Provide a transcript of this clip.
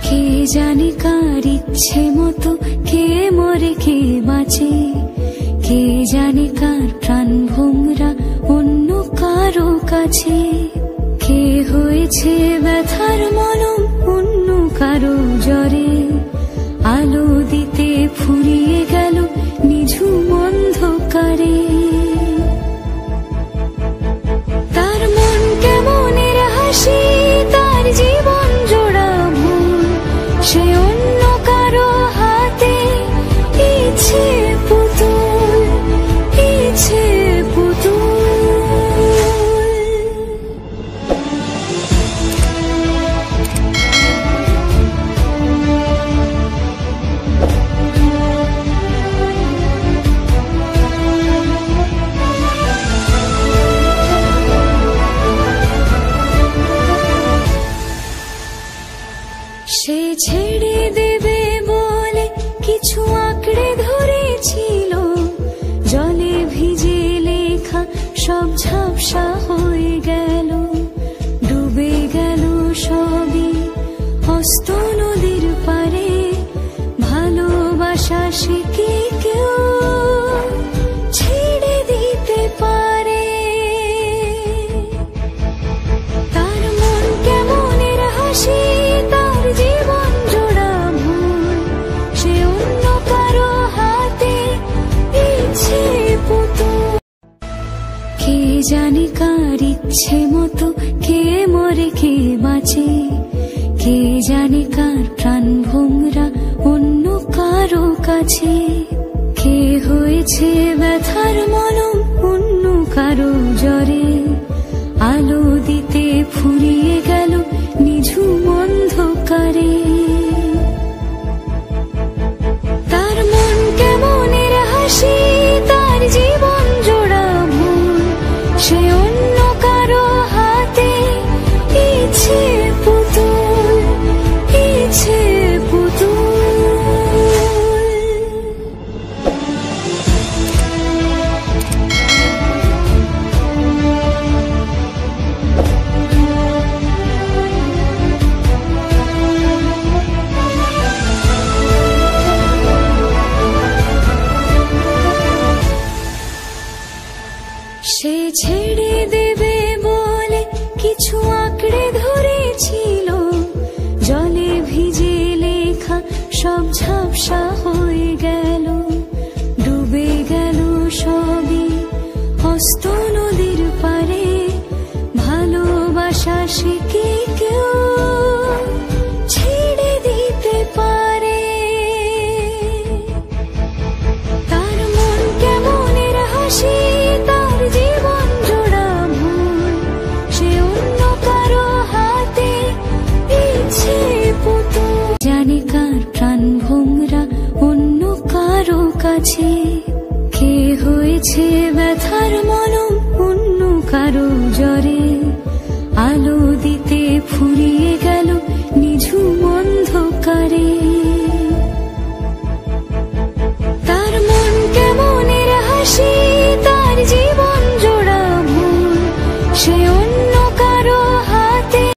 কে জানে কার ইচ্ছে মতো কে মরে কে বাঁচে, কে জানে কার প্রাণ ভোমরা অন্য কারো কাছে, কে হয়েছে ব্যথার মলম অন্য কারো জ্বরে, আলো দিতে ফুরিয়ে গেল নিঝুম অন্ধকারে। তার মন কেমনের হাসি, তার জীবন জোড়া ভুল, সে অন্য কারো হাতে ইচ্ছে পুতুল, ইচ্ছে পুতুল। সে ছেড়ে দেবে বলে কিছু আঁকড়ে ধরেছিল, জলে ভিজে লেখা সব ঝাপসা হয়ে গেল, ডুবে গেল সবই অস্ত নদীর পারে। ভালোবাসা সে কি কেউ ছেড়ে দিতে পারে? তার মন কেমনের হাসি, তার জীবন জোড়া ভুল, সে অন্য কারো হাতে ইচ্ছে পুতুল। কে জানে কার ইচ্ছে মতো কে মরে কে বাঁচে, কে জানে কার প্রাণ ভোমরা অন্য কারো কাছে, কে হয়েছে ব্যথার মলম অন্য কারো জ্বরে, আলো দিতে ফুরিয়ে গেল নিঝুম অন্ধকারে। তার মন কেমনের হাসি, তার জীবন জোড়া ভুল, সে অন্য কারো হাতে ইচ্ছে পুতুল, ইচ্ছে পুতুল। সে ছেড়ে দেবে বলে কিছু আঁকড়ে ধরেছিল, জলে ভিজে লেখা সব ঝাপসা হয়ে গেল, ডুবে গেল সবই অস্ত নদীর পারে। ভালোবাসা সে কি কেউ ছেড়ে দিতে পারে? তার মন কেমনের হাসি, তার জীবন জোড়া ভুল, সে অন্য কারো হাতে ইচ্ছে পুতুল। জানে কার প্রাণ ভোমরা অন্য কারো কাছে, কে হয়েছে ব্যথার মলম অন্য কারো জ্বরে, আলো দিতে ফুরিয়ে গেল নিঝুম